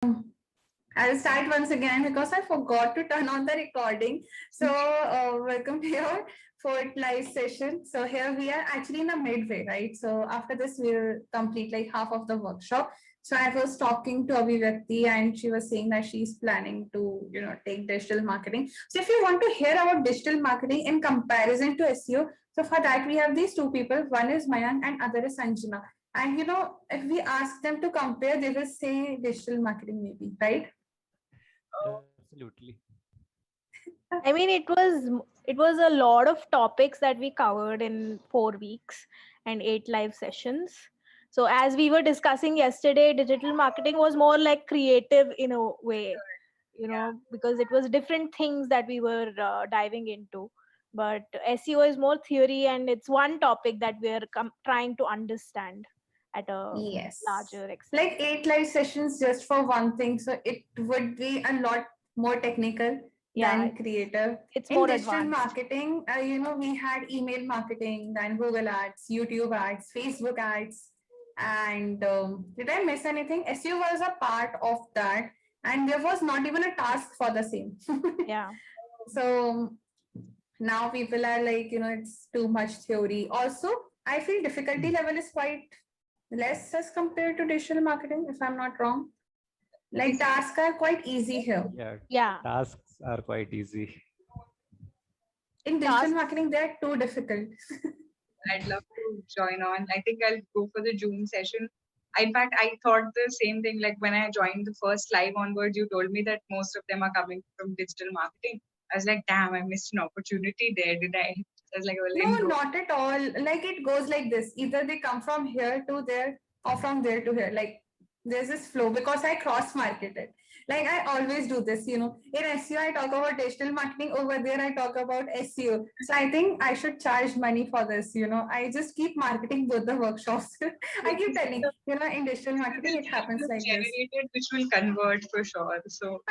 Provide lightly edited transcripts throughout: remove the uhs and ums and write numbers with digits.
I'll start once again because I forgot to turn on the recording. So, welcome to your fourth live session. So, here we are actually in the midway, right? So, after this, we'll complete like half of the workshop. So, I was talking to Abhivyakti and she was saying that she's planning to, take digital marketing. So, if you want to hear about digital marketing in comparison to SEO, so for that, we have these two people. One is Mayank and other is Sanjana. And if we ask them to compare, they will say digital marketing, maybe, right? Absolutely. I mean, it was a lot of topics that we covered in 4 weeks and 8 live sessions. So as we were discussing yesterday, digital marketing was more like creative in a way, because it was different things that we were diving into. But SEO is more theory, and it's one topic that we're trying to understand at a Yes. larger extent. Like 8 live sessions just for one thing. So it would be a lot more technical than creative. It's In more digital advanced. marketing, we had email marketing, then Google ads, YouTube ads, Facebook ads. And did I miss anything? SEO was a part of that. And there was not even a task for the same. Yeah. So now people are like, it's too much theory. Also, I feel difficulty level is quite less as compared to digital marketing, if I'm not wrong. Like tasks are quite easy here. Yeah. Tasks are quite easy. In digital marketing, they're too difficult. I'd love to join on. I think I'll go for the June session. In fact, I thought the same thing. Like when I joined the first live onwards, you told me that most of them are coming from digital marketing. I was like, damn, I missed an opportunity there. Did I? I was like, well, no, not at all. Like it goes like this. Either they come from here to there or from there to here. Like there's this flow because I cross marketed. Like I always do this, In SEO, I talk about digital marketing. Over there, I talk about SEO. So I think I should charge money for this, I just keep marketing both the workshops. I keep telling, in digital marketing, it happens like generated, which will convert for sure. So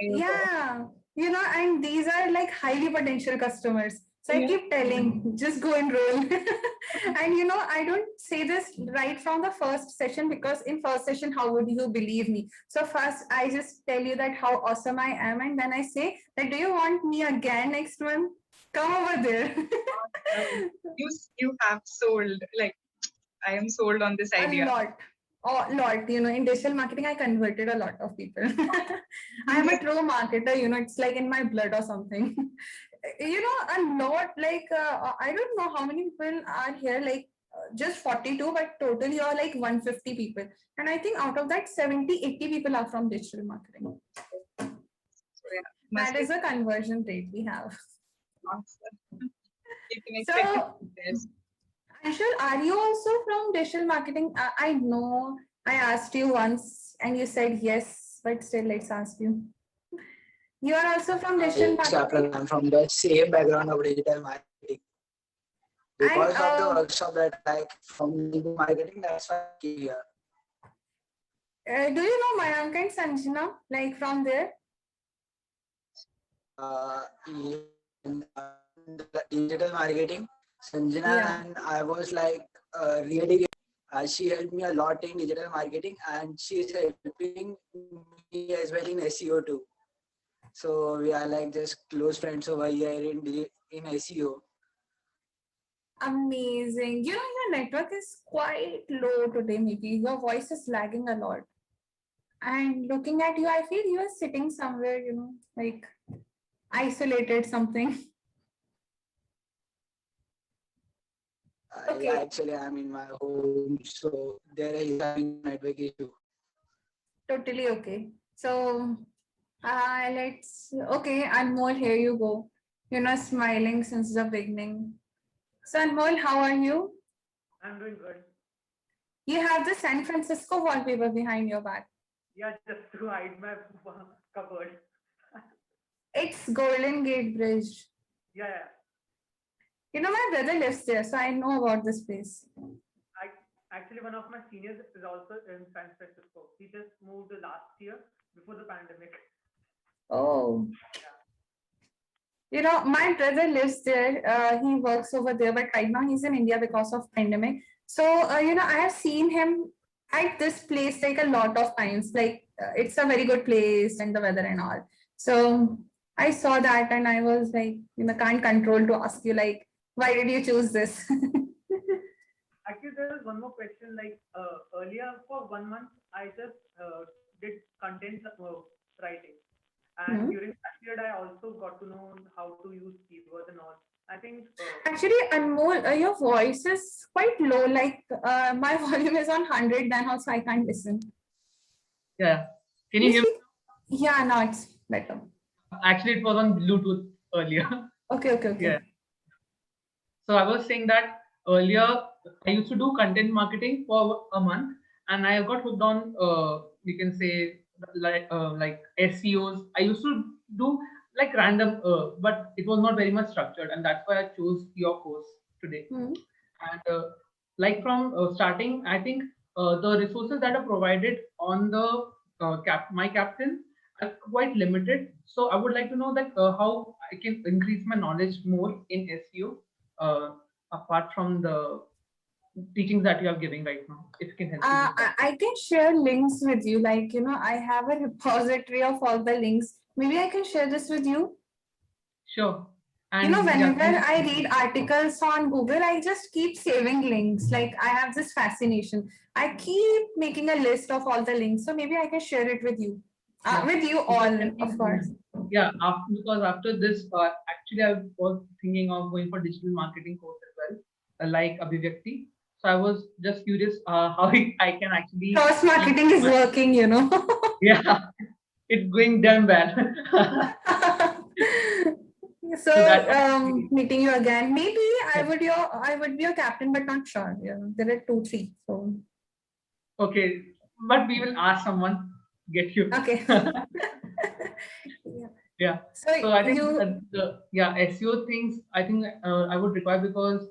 yeah, and these are like highly potential customers. So I keep telling, just go enroll. And I don't say this right from the first session because in first session, how would you believe me? So first, I just tell you that how awesome I am, and then I say that, do you want me again next month? Come over there. you have sold. Like I am sold on this idea. A lot. Oh, lot. In digital marketing, I converted a lot of people. I am a true marketer. It's like in my blood or something. A lot. Like I don't know how many people are here. Like just 42, but totally are like 150 people. And I think out of that, 70-80 people are from digital marketing. So, yeah, that is a conversion rate we have. Awesome. You can expect this. Anshul, are you also from digital marketing? I know I asked you once and you said yes, but still let's ask you. You are also from digital marketing? I'm from the same background of digital marketing. Because of the workshop that I from digital marketing, that's why I came here. Do you know Mayank and Sanjana, like from there? In the digital marketing, Sanjana and I was like really, she helped me a lot in digital marketing and she is helping me as well in SEO too. So we are like just close friends over here in SEO. Amazing. Your network is quite low today, maybe. Your voice is lagging a lot. And looking at you, I feel you are sitting somewhere, like isolated something. Okay. Actually, I'm in my home, so there is a network issue. Totally okay. So, okay, Anmol, here you go. Smiling since the beginning. So, Anmol, how are you? I'm doing good. You have the San Francisco wallpaper behind your back. Yeah, just to hide my cupboard. It's Golden Gate Bridge. Yeah. My brother lives there, so I know about this place. Actually, one of my seniors is also in San Francisco. He just moved last year before the pandemic. Oh. Yeah. My brother lives there. He works over there, but right now he's in India because of pandemic. So, I have seen him at this place like a lot of times. Like it's a very good place and the weather and all. So I saw that and I was like, can't control to ask you like, why did you choose this? Actually, there is one more question. Like earlier, for 1 month, I just did content writing, and Mhm. during that period, I also got to know how to use keywords and all. I think Actually, Anmol, your voice is quite low. Like my volume is on 100, then also I can't listen. Yeah. Can Can you you hear me? speak? Yeah, now it's better. Actually, it was on Bluetooth earlier. Okay, okay, okay. Yeah. So I was saying that earlier I used to do content marketing for a month, and I got hooked on you can say like SEOs. I used to do like random, but it was not very much structured, and that's why I chose your course today. Hmm. And like from starting, I think the resources that are provided on the my captain are quite limited. So I would like to know that how I can increase my knowledge more in SEO, apart from the teachings that you are giving right now. If you can help me with that. I can share links with you. Like, I have a repository of all the links. Maybe I can share this with you. Sure. And yeah, Whenever thank I you. read articles on Google, I just keep saving links. Like, I have this fascination. I keep making a list of all the links. So maybe I can share it with you. Yeah. With you Because all, I think, of course. yeah, because after this, actually, I was thinking of going for digital marketing course as well, like Abhivyakti. So I was just curious how I can actually. Cross marketing is working, Yeah, it's going damn bad. So, So that was meeting you again. Maybe I yeah. would be your captain, but not sure. Yeah, there are 2, 3. So Okay, but we will ask someone get you. okay. Yeah. Yeah. So So I think you the SEO things I think I would require because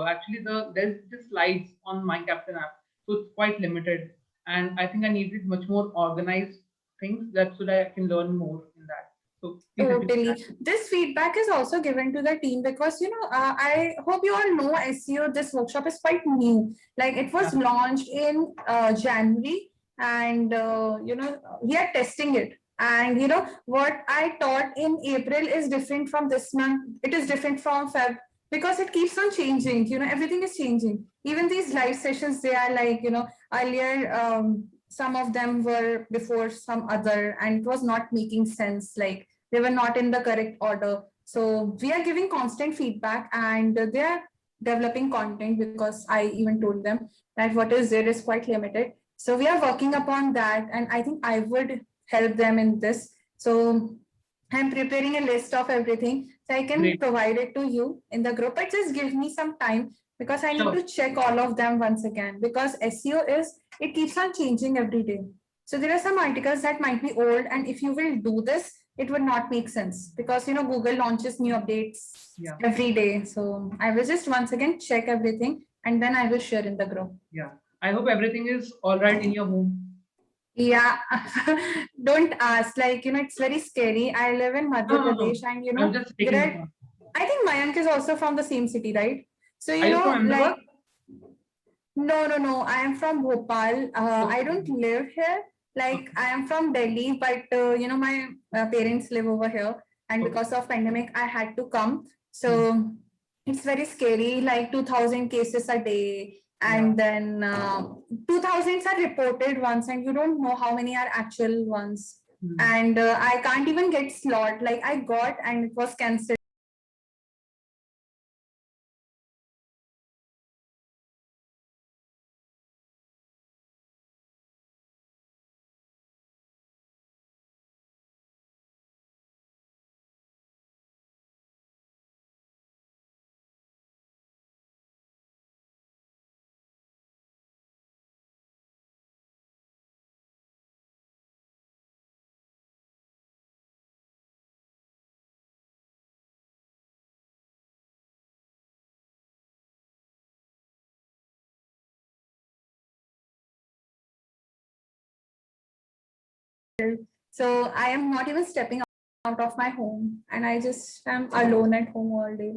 actually there's just slides on my Captain app, so it's quite limited, and I think I needed much more organized things that so that I can learn more in that. So please help me with that. totally. This feedback is also given to the team because I hope you all know SEO. This workshop is quite new. Like it was Yeah. launched in January, and we are testing it. And what I taught in April is different from this month. It is different from Feb because it keeps on changing. Everything is changing. Even these live sessions, they are like earlier. Some of them were before some other, and it was not making sense. Like they were not in the correct order. So we are giving constant feedback and they are developing content because I even told them that what is there is quite limited. So we are working upon that and I think I would help them in this. So I'm preparing a list of everything so I can Great. provide it to you in the group, but just give me some time because I need Sure. to check all of them once again because SEO it keeps on changing every day. So there are some articles that might be old and if you will do this, it would not make sense because Google launches new updates Yeah. every day. So I will just once again check everything and then I will share in the group. Yeah. I hope everything is all right in your home. Yeah, don't ask. Like, it's very scary. I live in Madhya No, no, no. Pradesh and I'm just there taking are, it on. I think Mayank is also from the same city, right? So, Are you from Ahmedabad? like, no, I am from Bhopal. I don't live here. Like, I am from Delhi, but, my parents live over here. And Okay. because of pandemic, I had to come. So, it's very scary, like 2,000 cases a day. And then 2,000s are reported once, and you don't know how many are actual ones. And I can't even get slot. Like, I got, and it was cancelled. So I am not even stepping out of my home and I just am alone at home all day.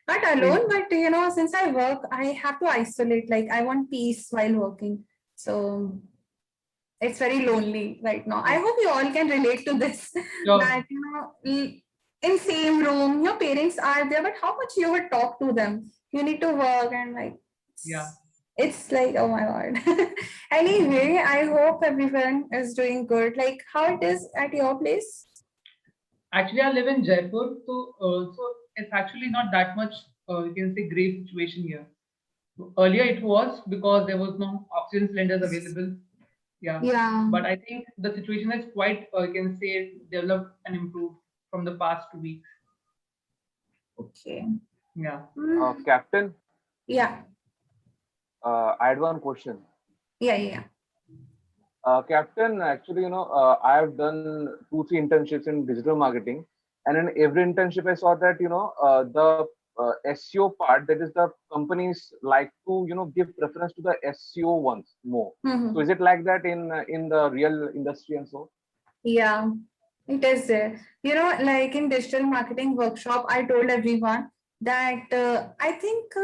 Like not alone, but since I work, I have to isolate. Like I want peace while working. So it's very lonely right now. I hope you all can relate to this. Sure. That in same room, your parents are there, but how much you would talk to them? You need to work and like Yeah. it's like, oh my god. Anyway, I hope everyone is doing good. Like how it is at your place? Actually, I live in Jaipur, so it's actually not that much, you can say, grave situation here. Earlier it was because there was no oxygen cylinders available. Yeah. Yeah. But I think the situation is quite, you can say, developed and improved from the past 2 weeks. Okay. Yeah. Captain, Yeah. I had one question. Yeah. Captain, actually, I have done 2, 3 internships in digital marketing, and in every internship, I saw that the SEO part, that is the companies like to give preference to the SEO ones more. Mhm. So is it like that in the real industry and so? Yeah, it is there. Like in digital marketing workshop, I told everyone that I think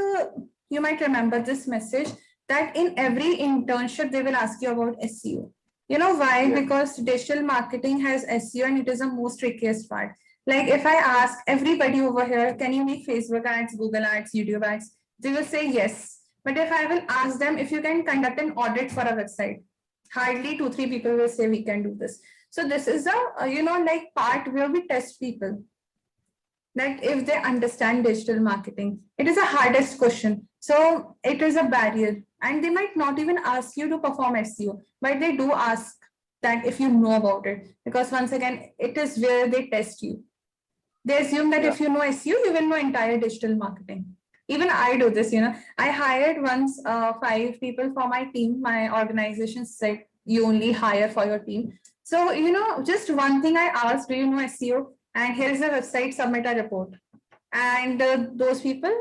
you might remember this message that in every internship, they will ask you about SEO. You know why? Yes. Because digital marketing has SEO and it is the most trickiest part. Like if I ask everybody over here, can you make Facebook ads, Google ads, YouTube ads? They will say yes. But if I will ask them if you can conduct an audit for a website, hardly 2, 3 people will say we can do this. So this is a like part where we test people that if they understand digital marketing. It is the hardest question. So it is a barrier, and they might not even ask you to perform SEO, but they do ask that if you know about it, because once again, it is where they test you. They assume that if you know SEO, you will know entire digital marketing. Even I do this, I hired once 5 people for my team. My organization said you only hire for your team. So, just one thing I asked, do you know SEO? And here's the website, submit a report. And those people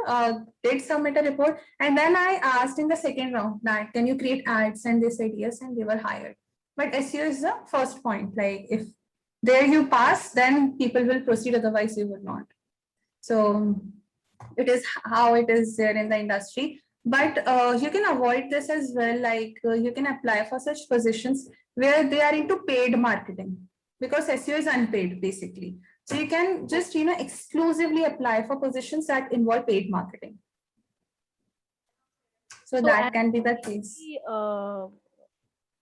did submit a report. And then I asked in the second round that, can you create ads? And they said yes, and they were hired. But SEO is the first point. Like if there you pass, then people will proceed, otherwise you would not. So it is how it is there in the industry. But you can avoid this as well. Like you can apply for such positions where they are into paid marketing, because SEO is unpaid basically. So you can just exclusively apply for positions that involve paid marketing. So that can be the case.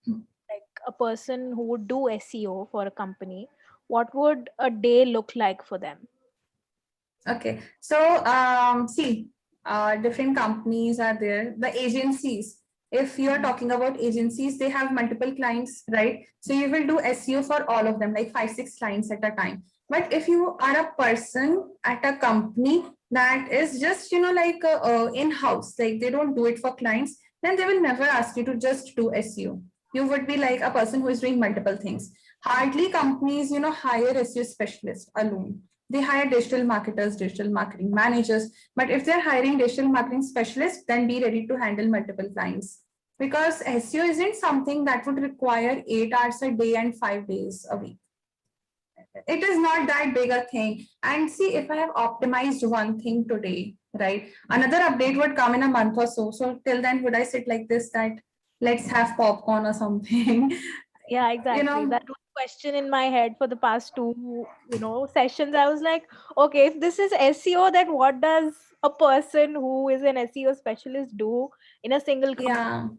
Like a person who would do SEO for a company, what would a day look like for them? Okay, so see, different companies are there. The agencies, if you are talking about agencies, they have multiple clients, right? So you will do SEO for all of them, like 5, 6 clients at a time. But if you are a person at a company that is just, like in-house, like they don't do it for clients, then they will never ask you to just do SEO. You would be like a person who is doing multiple things. Hardly companies, hire SEO specialists alone. They hire digital marketers, digital marketing managers. But if they're hiring digital marketing specialists, then be ready to handle multiple clients. Because SEO isn't something that would require 8 hours a day and 5 days a week. It is not that big a thing. And see, if I have optimized one thing today, right, another update would come in a month or so. So till then, would I sit like this, that let's have popcorn or something? Yeah, exactly. That was a question in my head for the past 2, sessions. I was like, okay, if this is SEO, then what does a person who is an SEO specialist do in a single company? Yeah.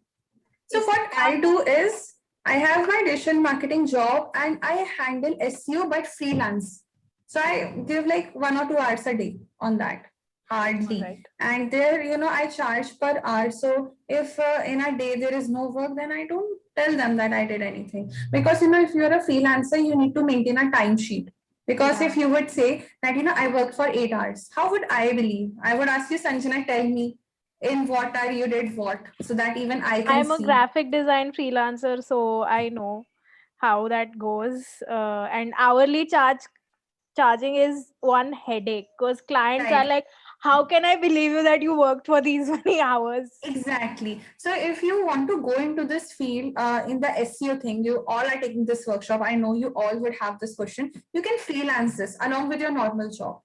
So what I do is I have my digital marketing job and I handle SEO but freelance. So I give like 1 or 2 hours a day on that, hardly. Right. And there, I charge per hour. So if in a day there is no work, then I don't tell them that I did anything. Because, if you're a freelancer, you need to maintain a timesheet. Because if you would say that, I worked for 8 hours, how would I believe? I would ask you, Sanjana, tell me in what hour you did what, so that even I can I'm a see. graphic design freelancer, so I know how that goes. And hourly charging is one headache, because clients are Right. like, how can I believe you that you worked for these many hours? Exactly. So if you want to go into this field in the SEO thing, you all are taking this workshop. I know you all would have this question. You can freelance this along with your normal job.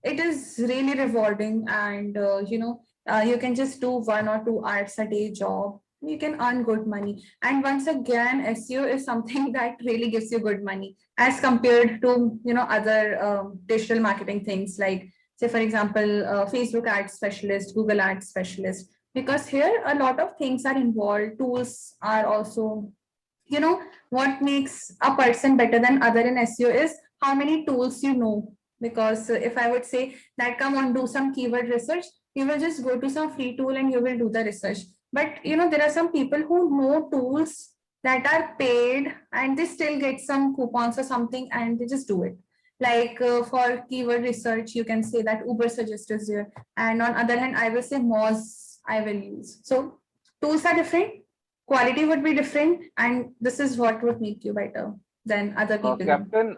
It is really rewarding, and you can just do 1 or 2 hours a day job you can earn good money. And once again, SEO is something that really gives you good money as compared to, other digital marketing things like, say, for example, Facebook ads specialist, Google ads specialist, because here a lot of things are involved. Tools are also, what makes a person better than other in SEO is how many tools you know. Because if I would say that, come on, do some keyword research, you will just go to some free tool and you will do the research. But there are some people who know tools that are paid and they still get some coupons or something and they just do it. Like for keyword research, you can say that Uber Suggest is there. And on other hand, I will say Moz I will use. So tools are different, quality would be different, and this is what would make you better than other people. Captain,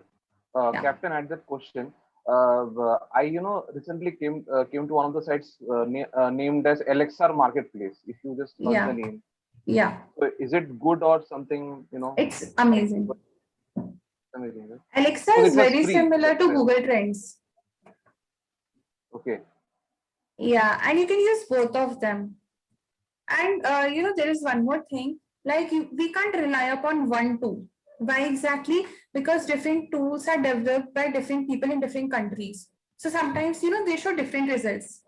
Yeah. Captain, I had that question. I recently came to one of the sites named as Elixir Marketplace. If you just search Yeah. the name, Yeah, so is it good or something? it's amazing. Amazing. Right? Alexa So it is was very free, similar that's to right. Google Trends. Okay. Yeah, and you can use both of them. And there is one more thing, like we can't rely upon one tool. Why exactly? Because different tools are developed by different people in different countries. So sometimes, they show different results.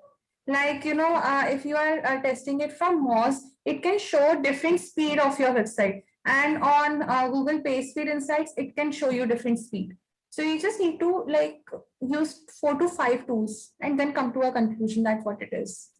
Like, if you are testing it from Moz, it can show different speed of your website. And on Google PageSpeed Insights, it can show you different speed. So you just need to use 4 to 5 tools and then come to a conclusion that what it is.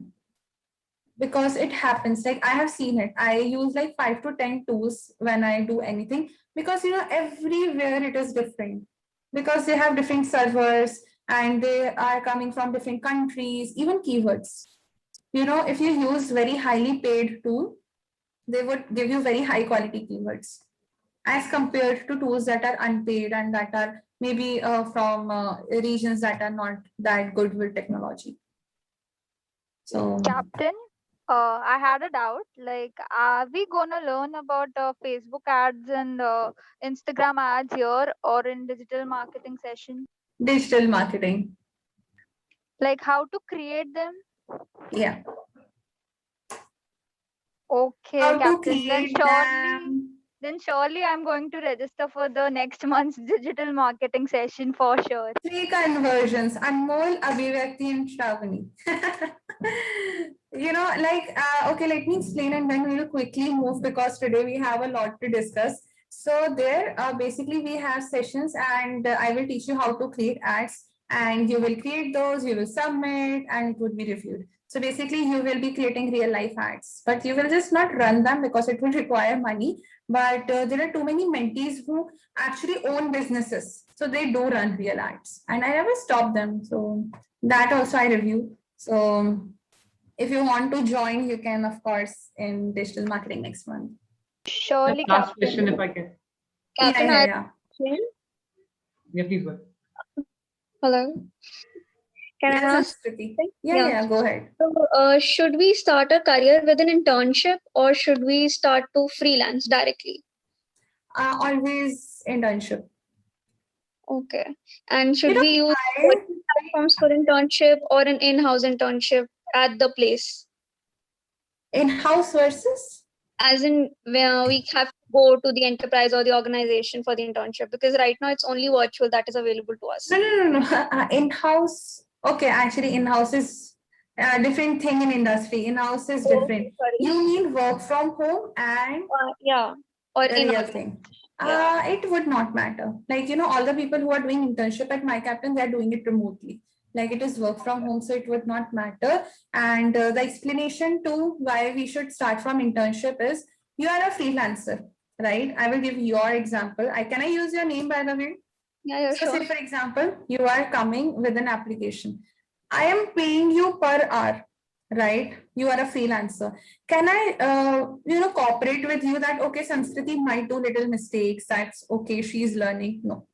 Because it happens, like I have seen it. I use like 5 to 10 tools when I do anything, because everywhere it is different, because they have different servers and they are coming from different countries, even keywords. If you use very highly paid tool, they would give you very high quality keywords as compared to tools that are unpaid and that are maybe from regions that are not that good with technology. So Captain, I had a doubt. Like, are we gonna learn about Facebook ads and Instagram ads here or in digital marketing session? digital marketing. Like how to create them? Yeah. Okay, How to Captain. create them. Then surely I'm going to register for the next month's digital marketing session for sure. 3 conversions, Anmol, Abhivakti, and Shravani. Okay, let me explain and then we'll quickly move because today we have a lot to discuss. So there, basically we have sessions and I will teach you how to create ads, and you will create those, you will submit, and it would be reviewed. So basically you will be creating real life ads, but you will just not run them because it will require money. But there are too many mentees who actually own businesses, so they do run real ads, and I never stop them. So that also I review. So if you want to join, you can, of course, in digital marketing next month. Surely, Last Captain. question, if I can. Captain, Yeah. Yeah, please go. Hello. Can I ask? Yeah, go ahead. So, should we start a career with an internship or should we start to freelance directly? Always internship. Okay. And should we use platforms for internship or an in-house internship at the place? In-house versus? As in, where we have to go to the enterprise or the organization for the internship, because right now it's only virtual that is available to us. No. In-house. Okay, actually, in-house is a different thing in industry. In-house is different. You mean work from home and yeah, or the real thing. It would not matter. Like, all the people who are doing internship at MyCaptain, they're doing it remotely. Like, it is work from home, so it would not matter. And the explanation to why we should start from internship is you are a freelancer, right? I will give your example. Can I use your name, by the way? Yeah, So sure. say, for example, you are coming with an application. I am paying you per hour, right? You are a freelancer. Can I, cooperate with you that, okay, Sanskriti might do little mistakes. That's okay. She's learning. No,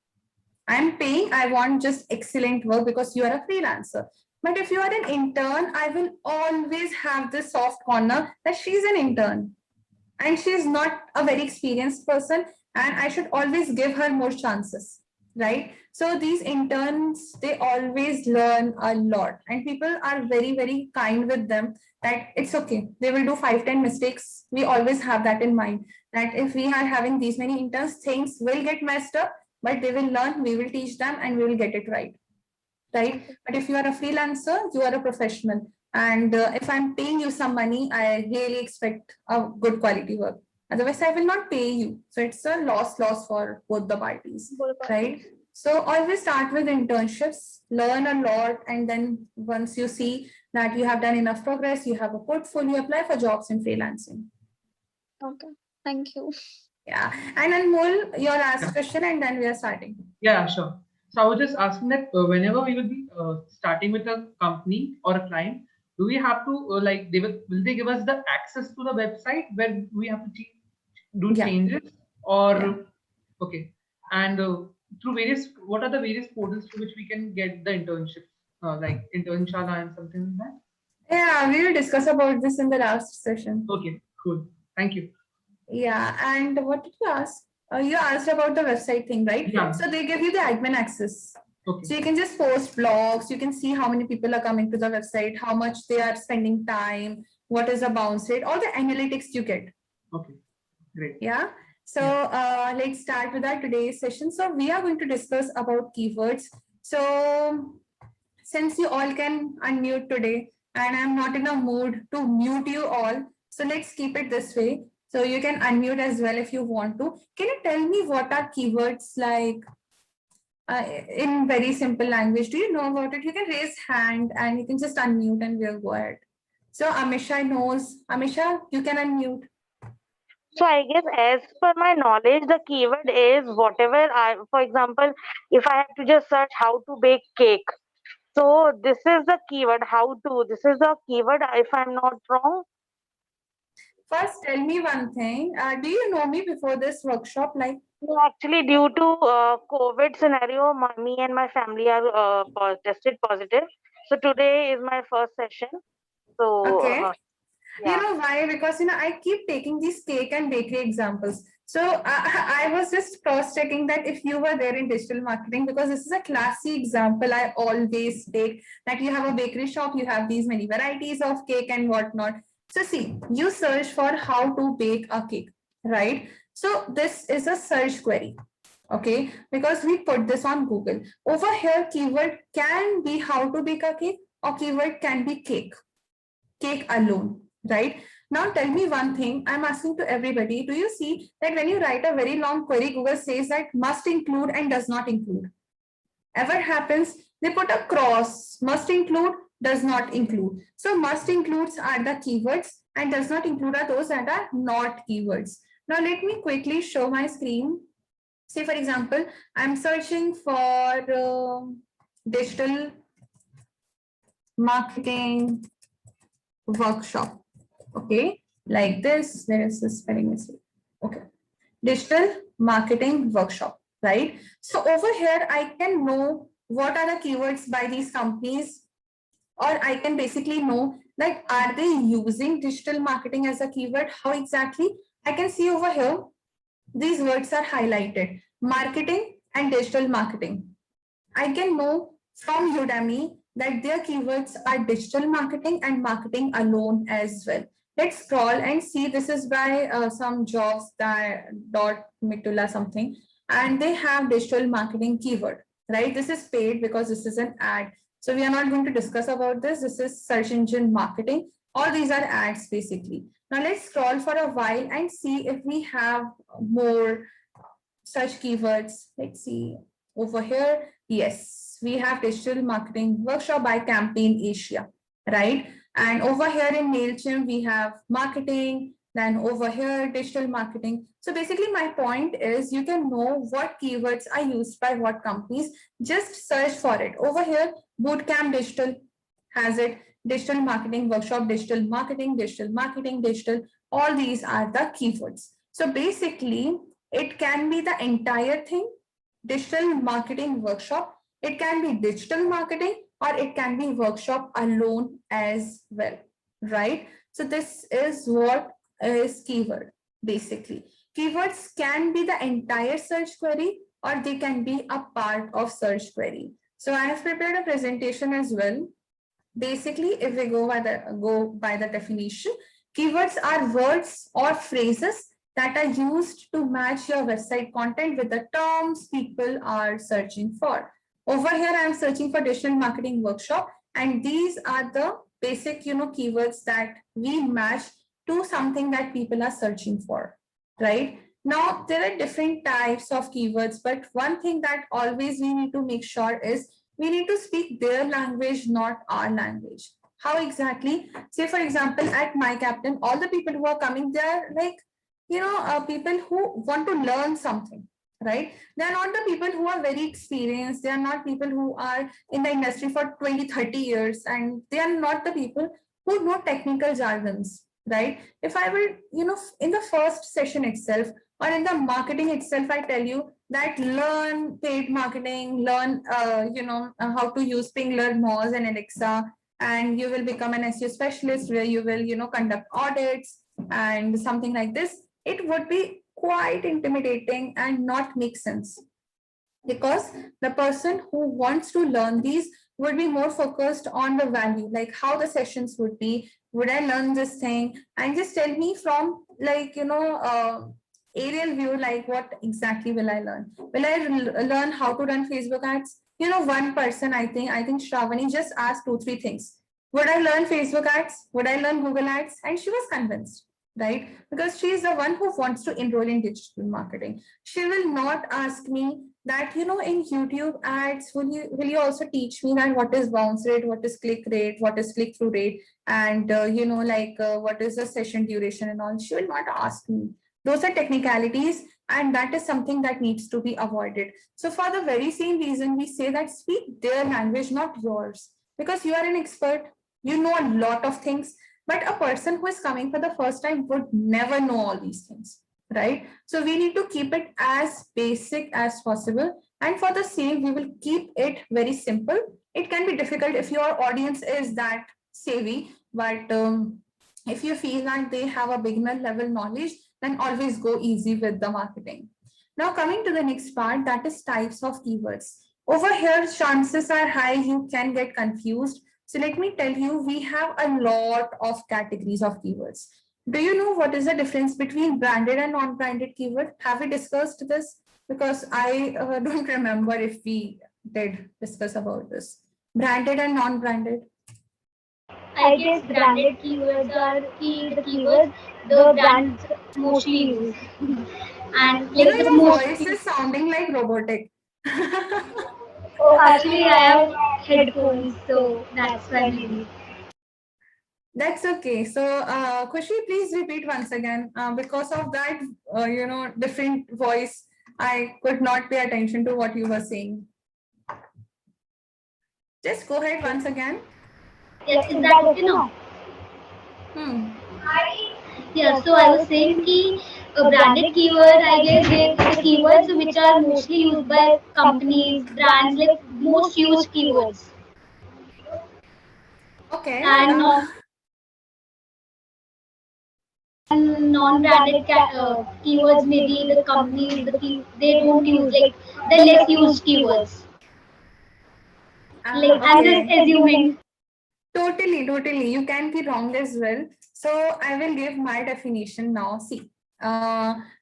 I'm paying. I want just excellent work because you are a freelancer. But if you are an intern, I will always have this soft corner that she's an intern and she's not a very experienced person, and I should always give her more chances. right? So these interns, they always learn a lot, and people are very, very kind with them, that it's okay. They will do 5-10 mistakes. We always have that in mind, that if we are having these many interns, things will get messed up, but they will learn, we will teach them, and we will get it right. Right? But if you are a freelancer, you are a professional. And if I'm paying you some money, I really expect a good quality work. Otherwise, I will not pay you. So it's a loss for both the parties, right? So always start with internships, learn a lot, and then once you see that you have done enough progress, you have a portfolio, apply for jobs in freelancing. Okay, thank you. Yeah, and Anmol, your last question, and then we are starting. Yeah, sure. So I was just asking that whenever we will be starting with a company or a client, do we have to like will they give us the access to the website where we have to do changes or okay? And through what are the various portals through which we can get the internships like Internshala and something like that? Yeah, we will discuss about this in the last session. Okay, cool. Thank you. Yeah, and what did you ask? You asked about the website thing, right? Yeah. So they give you the admin access. Okay. So you can just post blogs, you can see how many people are coming to the website, how much they are spending time, what is the bounce rate, all the analytics you get. Okay, great. Yeah. So let's start with our today's session. So we are going to discuss about keywords. So since you all can unmute today, and I'm not in a mood to mute you all, so let's keep it this way. So you can unmute as well if you want to. Can you tell me what are keywords like in very simple language? Do you know about it? You can raise hand and you can just unmute and we'll go ahead. So Amisha knows. Amisha, you can unmute. So I guess as per my knowledge, the keyword is whatever for example, if I have to just search how to bake cake. So this is the keyword, this is the keyword if I'm not wrong. First, tell me one thing. Do you know me before this workshop? Like, no, actually, due to COVID scenario, me and my family are tested positive. So today is my first session. So okay. Yeah. You know why? Because I keep taking these cake and bakery examples. So I was just cross-checking that if you were there in digital marketing, because this is a classic example I always take, that you have a bakery shop, you have these many varieties of cake and whatnot. So see, you search for how to bake a cake, right? So this is a search query, okay? Because we put this on Google. Over here, keyword can be how to bake a cake, or keyword can be cake alone, right? Now tell me one thing, I'm asking to everybody, do you see that when you write a very long query, Google says that must include and does not include? Ever happens, they put a cross, must include, does not include. So must includes are the keywords and does not include are those that are not keywords. Now let me quickly show my screen. Say for example, I'm searching for digital marketing workshop. Okay, like this, there is a spelling mistake. Okay, digital marketing workshop, right? So over here, I can know what are the keywords by these companies, or I can basically know like, are they using digital marketing as a keyword? How exactly? I can see over here, these words are highlighted, marketing and digital marketing. I can know from Udemy that their keywords are digital marketing and marketing alone as well. Let's scroll and see. This is by some jobs dot Mitula something, and they have digital marketing keyword, right? This is paid because this is an ad. So we are not going to discuss about this. This is search engine marketing. All these are ads basically. Now let's scroll for a while and see if we have more such keywords. Let's see over here. Yes, we have digital marketing workshop by Campaign Asia, right? And over here in MailChimp, we have marketing, then over here, digital marketing. So basically my point is you can know what keywords are used by what companies, just search for it. Over here, Bootcamp Digital has it, digital marketing workshop, digital marketing, digital, all these are the keywords. So basically it can be the entire thing, digital marketing workshop, it can be digital marketing, or it can be workshop alone as well, right? So this is what is keyword basically. Keywords can be the entire search query, or they can be a part of search query. So I have prepared a presentation as well. Basically, if we go by the definition, keywords are words or phrases that are used to match your website content with the terms people are searching for. Over here, I am searching for digital marketing workshop, and these are the basic, keywords that we match to something that people are searching for, right? Now, there are different types of keywords, but one thing that always we need to make sure is we need to speak their language, not our language. How exactly? Say, for example, at My Captain, all the people who are coming, they're like, people who want to learn something, right? They're not the people who are very experienced. They are not people who are in the industry for 20, 30 years, and they are not the people who know technical jargons, right? If I will, in the first session itself, or in the marketing itself, I tell you that learn paid marketing, learn, how to use Ping, Learn, Moz, and Alexa, and you will become an SEO specialist where you will, conduct audits and something like this. It would be quite intimidating and not make sense, because the person who wants to learn these would be more focused on the value, like how the sessions would be. Would I learn this thing? And just tell me from aerial view, like what exactly will I learn? Will I learn how to run Facebook ads? One person, I think Shravani just asked 2-3 things. Would I learn Facebook ads? Would I learn Google ads? And she was convinced, right? Because she is the one who wants to enroll in digital marketing. She will not ask me that, in YouTube ads, will you also teach me that what is bounce rate, what is click rate, what is click-through rate, and what is the session duration and all. She will not ask me. Those are technicalities, and that is something that needs to be avoided. So for the very same reason, we say that speak their language, not yours, because you are an expert, you know a lot of things, but a person who is coming for the first time would never know all these things, right? So we need to keep it as basic as possible. And for the same, we will keep it very simple. It can be difficult if your audience is that savvy, but if you feel like they have a beginner level knowledge, then always go easy with the marketing. Now coming to the next part, that is types of keywords. Over here, chances are high you can get confused. So let me tell you, we have a lot of categories of keywords. Do you know what is the difference between branded and non-branded keyword? Have we discussed this? Because I don't remember if we did discuss about this. Branded and non-branded. I guess branded keywords are the keywords the brands mostly use. And like the your most voice is sounding like robotic. Oh, actually, I have headphones, so that's why maybe. That's okay. So, Khushi, please repeat once again. Because of that, different voice, I could not pay attention to what you were saying. Just go ahead once again. Yeah, is that okay now? Yeah, so I was saying that a branded keyword, I guess, the keywords which are mostly used by companies, brands, like most used keywords. Okay. And non-branded keywords, maybe the companies, they don't use, like the less used keywords. Like I'm just assuming. Totally. You can be wrong as well. So I will give my definition now. See,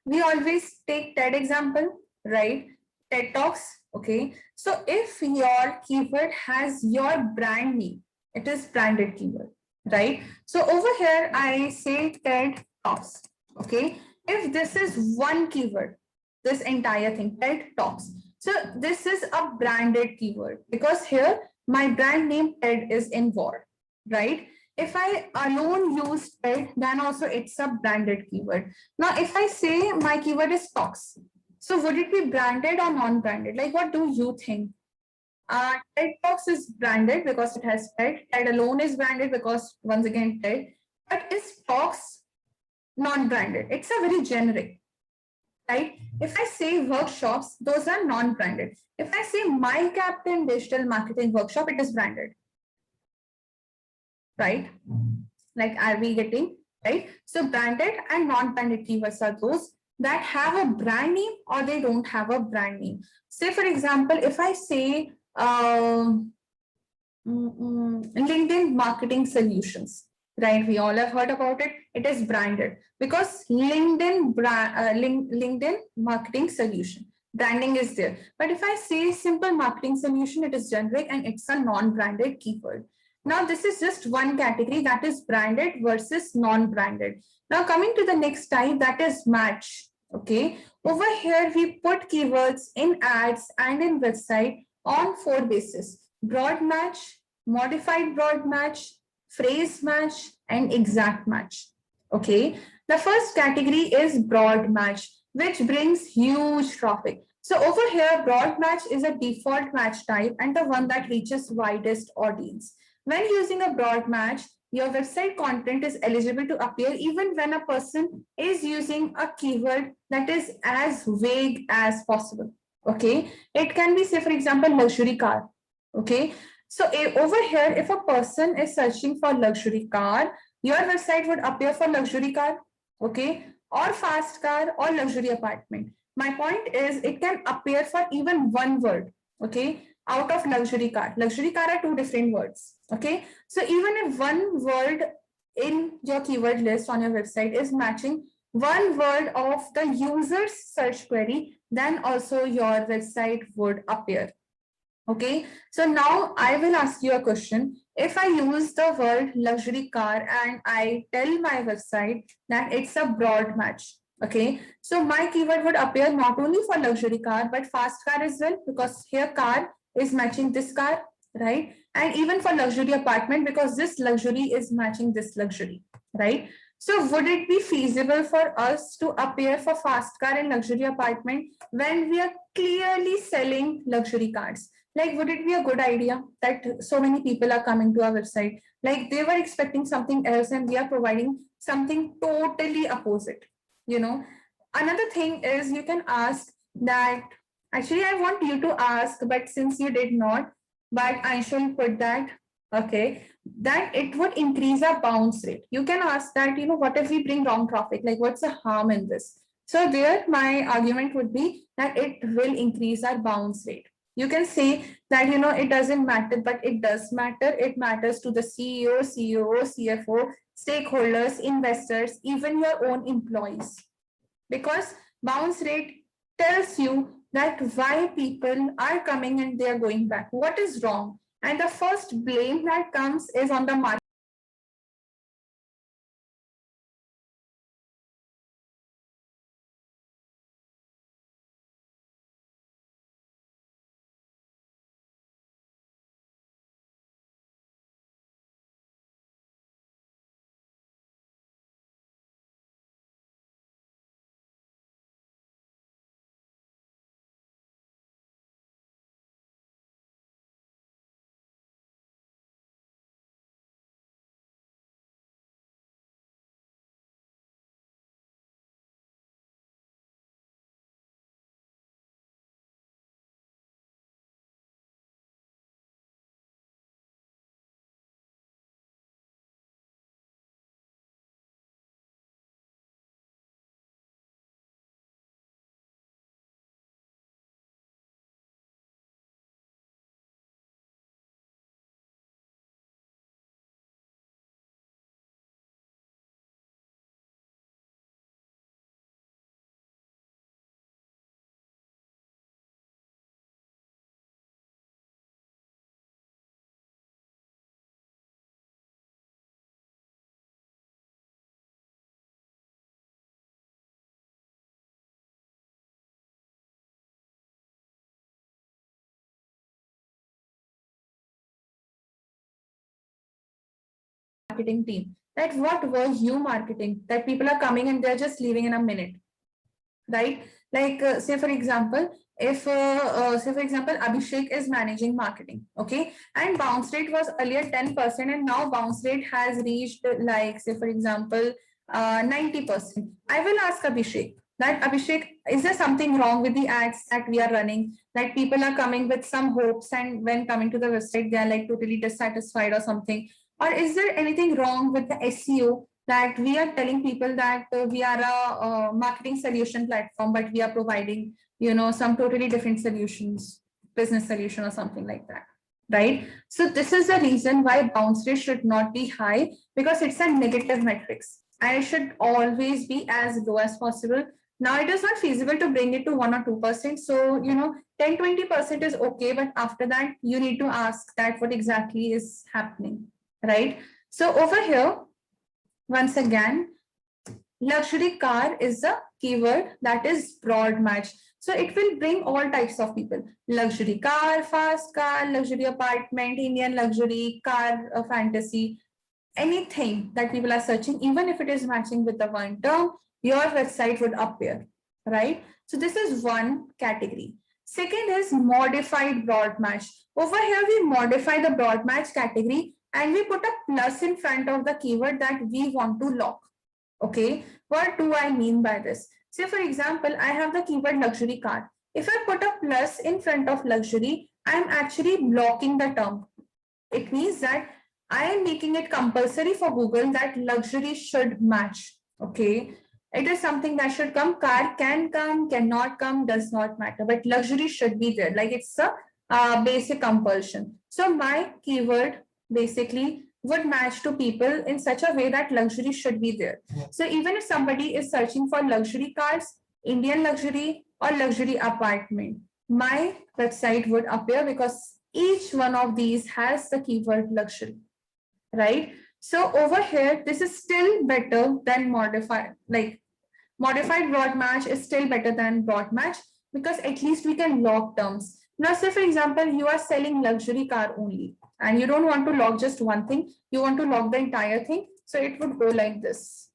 we always take TED example, right? TED Talks. Okay. So if your keyword has your brand name, it is branded keyword, right? So over here, I say TED Talks. Okay. If this is one keyword, this entire thing, TED Talks. So this is a branded keyword because here my brand name TED is involved, right? If I alone use TED, then also it's a branded keyword. Now, if I say my keyword is talks, so would it be branded or non-branded? Like, what do you think? TED Talks is branded because it has TED. TED alone is branded because, once again, TED. But is talks non-branded? It's a very generic, right? If I say workshops, those are non-branded. If I say My Captain Digital Marketing Workshop, it is branded, right? Like, are we getting, right? So branded and non-branded keywords are those. that have a brand name or they don't have a brand name. Say, for example, if I say LinkedIn Marketing Solutions, right? We all have heard about it. It is branded because LinkedIn Marketing Solution. Branding is there. But if I say simple marketing solution, it is generic and it's a non-branded keyword. Now, this is just one category, that is branded versus non-branded. Now, coming to the next type, that is match. Okay. Over here, we put keywords in ads and in website on 4 bases: broad match, modified broad match, phrase match, and exact match. Okay. The first category is broad match, which brings huge traffic. So over here, broad match is a default match type and the one that reaches widest audience. When using a broad match, your website content is eligible to appear even when a person is using a keyword that is as vague as possible. Okay. It can be, say, for example, luxury car. Okay. So over here, if a person is searching for luxury car, your website would appear for luxury car. Okay. Or fast car or luxury apartment. My point is it can appear for even one word, okay, out of luxury car. Luxury car are 2 different words, okay. So even if one word in your keyword list on your website is matching one word of the user's search query, then also your website would appear. Okay, so now I will ask you a question. If I use the word luxury car and I tell my website that it's a broad match, okay, so my keyword would appear not only for luxury car, but fast car as well, because here car is matching this car, right? And even for luxury apartment, because this luxury is matching this luxury, right? So would it be feasible for us to appear for fast car and luxury apartment when we are clearly selling luxury cars? Like, would it be a good idea that so many people are coming to our website? Like, they were expecting something else and we are providing something totally opposite, you know? Another thing is you can ask that, actually, I want you to ask, but since you did not, but I shall put that, okay, that it would increase our bounce rate. You can ask that, you know, what if we bring wrong traffic? Like, what's the harm in this? So there, my argument would be that it will increase our bounce rate. You can say that, you know, it doesn't matter, but it does matter. It matters to the CEO, COO, CFO, stakeholders, investors, even your own employees. Because bounce rate tells you that why people are coming and they are going back. What is wrong? And the first blame that comes is on the market. Marketing team, that what were you marketing, that people are coming and they're just leaving in a minute, right? Like say for example, if say for example Abhishek is managing marketing, okay, and bounce rate was earlier 10% and now bounce rate has reached like, say for example 90%. I will ask Abhishek that, Abhishek, is there something wrong with the ads that we are running, that people are coming with some hopes and when coming to the website they are like totally dissatisfied or something? Or is there anything wrong with the SEO that we are telling people that we are a marketing solution platform, but we are providing, some totally different solutions, business solution or something like that, right? So this is the reason why bounce rate should not be high, because it's a negative metrics and it should always be as low as possible. Now it is not feasible to bring it to 1 or 2%. So, 10-20% is okay, but after that you need to ask that what exactly is happening, right? So over here, once again, luxury car is a keyword that is broad match. So it will bring all types of people: luxury car, fast car, luxury apartment, Indian luxury car, fantasy, anything that people are searching, even if it is matching with the one term, your website would appear, right? So this is one category. Second is modified broad match. Over here, we modify the broad match category and we put a plus in front of the keyword that we want to lock. Okay, what do I mean by this? Say, for example, I have the keyword luxury car. If I put a plus in front of luxury, I'm actually blocking the term. It means that I am making it compulsory for Google that luxury should match. Okay, it is something that should come. Car can come, cannot come, does not matter, but luxury should be there. Like it's a basic compulsion. So my keyword basically would match to people in such a way that luxury should be there. So even if somebody is searching for luxury cars, Indian luxury, or luxury apartment, my website would appear because each one of these has the keyword luxury, right? So over here, this is still better than modified. Like modified broad match is still better than broad match because at least we can lock terms. Now, say for example, you are selling luxury car only and you don't want to lock just one thing, you want to lock the entire thing. So it would go like this.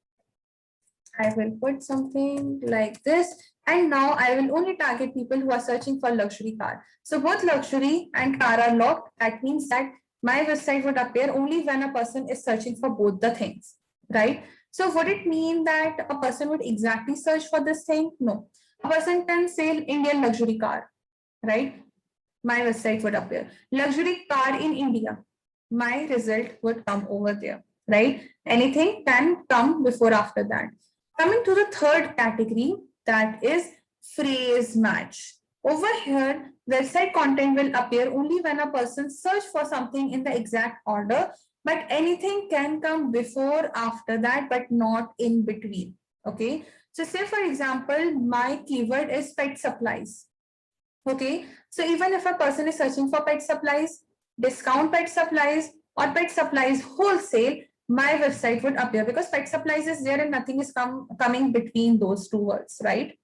I will put something like this. And now I will only target people who are searching for luxury car. So both luxury and car are locked. That means that my website would appear only when a person is searching for both the things, right? So would it mean that a person would exactly search for this thing? No. A person can say Indian luxury car, right? My website would appear. Luxury car in India, my result would come over there, right? Anything can come before after that. Coming to the third category, that is phrase match. Over here, website content will appear only when a person search for something in the exact order, but anything can come before, after that, but not in between. Okay. So say for example, my keyword is pet supplies. Okay. So even if a person is searching for pet supplies, discount pet supplies, or pet supplies wholesale, my website would appear because pet supplies is there and nothing is coming between those two words, right?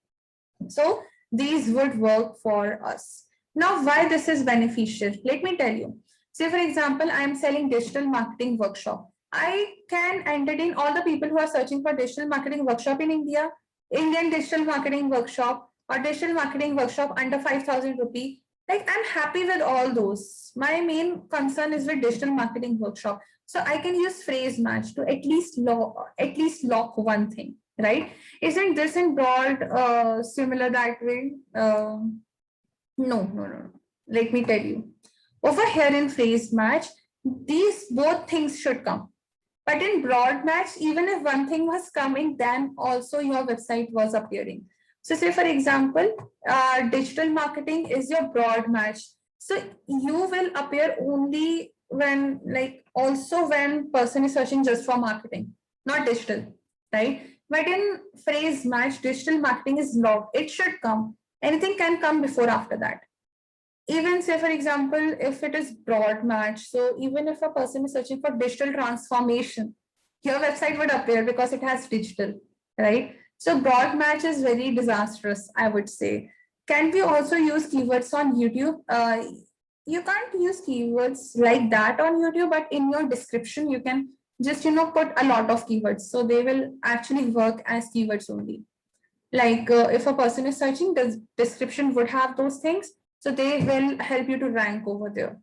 So these would work for us. Now, why this is beneficial? Let me tell you. Say, for example, I am selling digital marketing workshop. I can entertain all the people who are searching for digital marketing workshop in India, Indian digital marketing workshop, or digital marketing workshop under 5,000 rupee. Like I'm happy with all those. My main concern is with digital marketing workshop. So I can use phrase match to at least lock one thing, right? Isn't this in broad similar that way? No. Let me tell you. Over here in phrase match, these both things should come. But in broad match, even if one thing was coming, then also your website was appearing. So say for example, digital marketing is your broad match. So you will appear only when also when person is searching just for marketing, not digital, right? But in phrase match, digital marketing is locked. It should come. Anything can come before, after that. Even say, for example, if it is broad match, so even if a person is searching for digital transformation, your website would appear because it has digital, right? So broad match is very disastrous, I would say. Can we also use keywords on YouTube? You can't use keywords like that on YouTube, but in your description, you can just, put a lot of keywords. So they will actually work as keywords only. Like if a person is searching, the description would have those things. So they will help you to rank over there,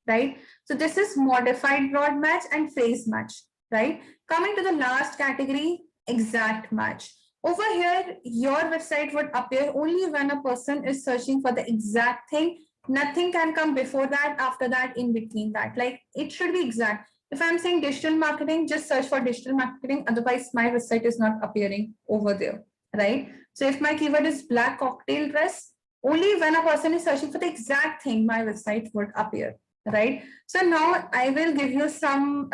right? So this is modified broad match and phrase match, right? Coming to the last category, exact match. Over here, your website would appear only when a person is searching for the exact thing. Nothing can come before that, after that, in between that. Like it should be exact. If I'm saying digital marketing, just search for digital marketing. Otherwise, my website is not appearing over there, right? So if my keyword is black cocktail dress, only when a person is searching for the exact thing, my website would appear, right? So now I will give you some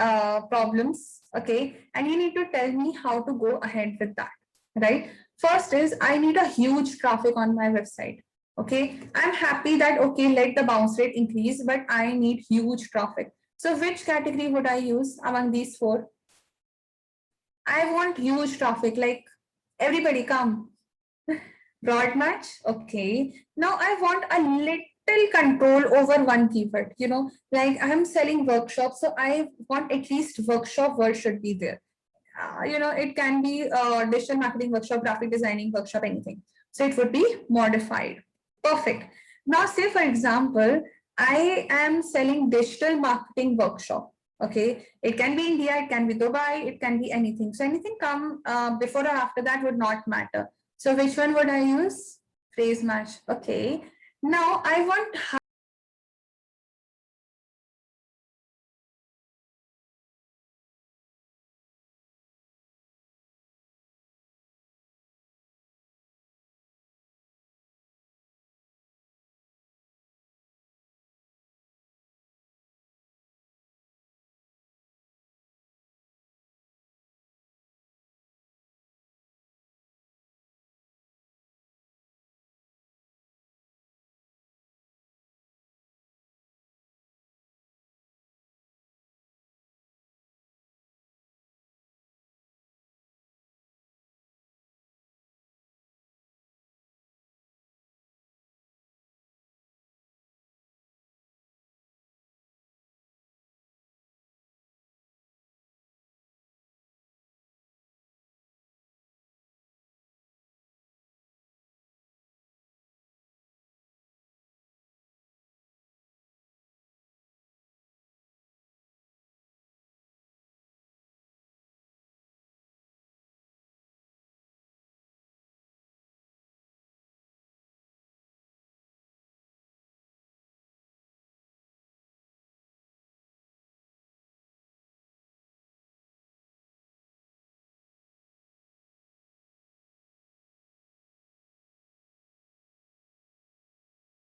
problems, okay? And you need to tell me how to go ahead with that, right? First is I need a huge traffic on my website. Okay, I'm happy that, okay, let the bounce rate increase, but I need huge traffic. So which category would I use among these four? I want huge traffic, like everybody come. Broad match, okay. Now I want a little control over one keyword, you know, like I'm selling workshops, so I want at least workshop word should be there. You know, it can be digital marketing workshop, graphic designing workshop, anything. So it would be modified. Perfect. Now say for example, I am selling digital marketing workshop. Okay, it can be India, it can be Dubai, it can be anything. So anything come before or after that would not matter. So which one would I use? Phrase match. Okay. Now I want